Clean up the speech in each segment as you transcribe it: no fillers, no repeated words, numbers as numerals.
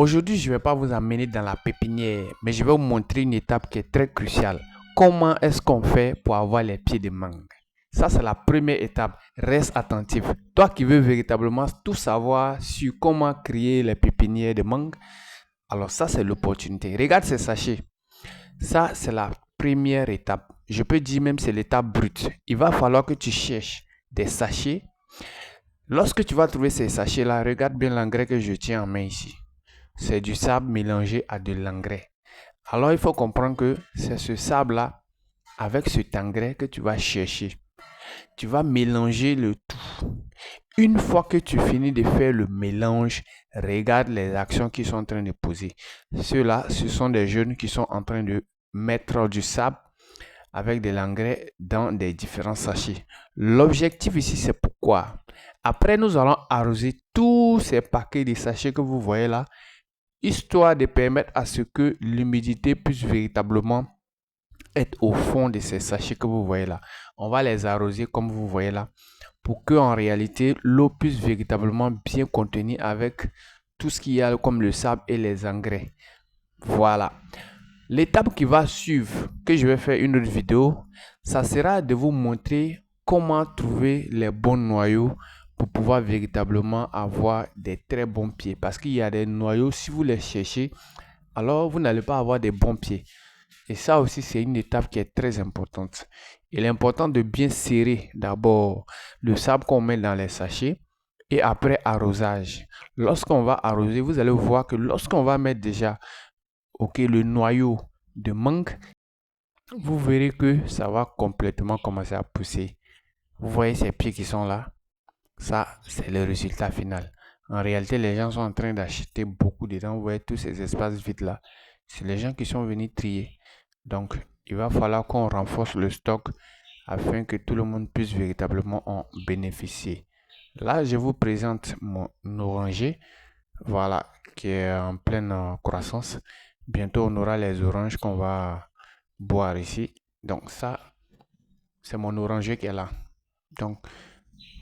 Aujourd'hui, je ne vais pas vous amener dans la pépinière, mais je vais vous montrer une étape qui est très cruciale. Comment est-ce qu'on fait pour avoir les pieds de mangue? Ça, c'est la première étape. Reste attentif. Toi qui veux véritablement tout savoir sur comment créer les pépinières de mangue, alors ça, c'est l'opportunité. Regarde ces sachets. Ça, c'est la première étape. Je peux dire même c'est l'étape brute. Il va falloir que tu cherches des sachets. Lorsque tu vas trouver ces sachets-là, regarde bien l'engrais que je tiens en main ici. C'est du sable mélangé à de l'engrais. Alors, il faut comprendre que c'est ce sable-là, avec cet engrais que tu vas chercher. Tu vas mélanger le tout. Une fois que tu finis de faire le mélange, regarde les actions qu'ils sont en train de poser. Ceux-là, ce sont des jeunes qui sont en train de mettre du sable avec de l'engrais dans des différents sachets. L'objectif ici, c'est pourquoi. Après, nous allons arroser tous ces paquets de sachets que vous voyez là, histoire de permettre à ce que l'humidité puisse véritablement être au fond de ces sachets que vous voyez là. On va les arroser comme vous voyez là, pour que en réalité l'eau puisse véritablement bien contenir avec tout ce qu'il y a comme le sable et les engrais. Voilà. L'étape qui va suivre, que je vais faire une autre vidéo, ça sera de vous montrer comment trouver les bons noyaux pour pouvoir véritablement avoir des très bons pieds. Parce qu'il y a des noyaux, si vous les cherchez, alors vous n'allez pas avoir des bons pieds. Et ça aussi, c'est une étape qui est très importante. Il est important de bien serrer d'abord le sable qu'on met dans les sachets et après arrosage. Lorsqu'on va arroser, vous allez voir que lorsqu'on va mettre déjà le noyau de mangue, vous verrez que ça va complètement commencer à pousser. Vous voyez ces pieds qui sont là? Ça, c'est le résultat final. En réalité, les gens sont en train d'acheter beaucoup dedans. Vous voyez tous ces espaces vides là. C'est les gens qui sont venus trier. Donc, il va falloir qu'on renforce le stock afin que tout le monde puisse véritablement en bénéficier. Là, je vous présente mon oranger, voilà, qui est en pleine croissance. Bientôt, on aura les oranges qu'on va boire ici. Donc, ça, c'est mon oranger qui est là. Donc,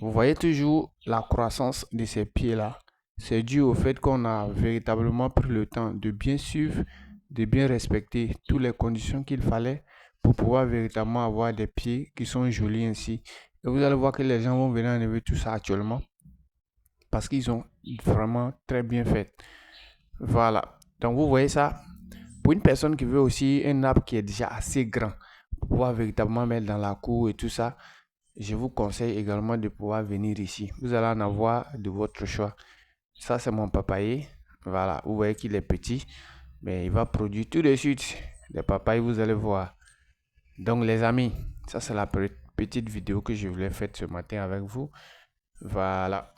vous voyez toujours la croissance de ces pieds-là. C'est dû au fait qu'on a véritablement pris le temps de bien suivre, de bien respecter toutes les conditions qu'il fallait pour pouvoir véritablement avoir des pieds qui sont jolis ainsi. Et vous allez voir que les gens vont venir enlever tout ça actuellement parce qu'ils ont vraiment très bien fait. Voilà. Donc vous voyez ça. Pour une personne qui veut aussi un arbre qui est déjà assez grand pour pouvoir véritablement mettre dans la cour et tout ça, je vous conseille également de pouvoir venir ici. Vous allez en avoir de votre choix. Ça, c'est mon papayer. Voilà, vous voyez qu'il est petit, mais il va produire tout de suite des papayes, vous allez voir. Donc, les amis, ça, c'est la petite vidéo que je voulais faire ce matin avec vous. Voilà.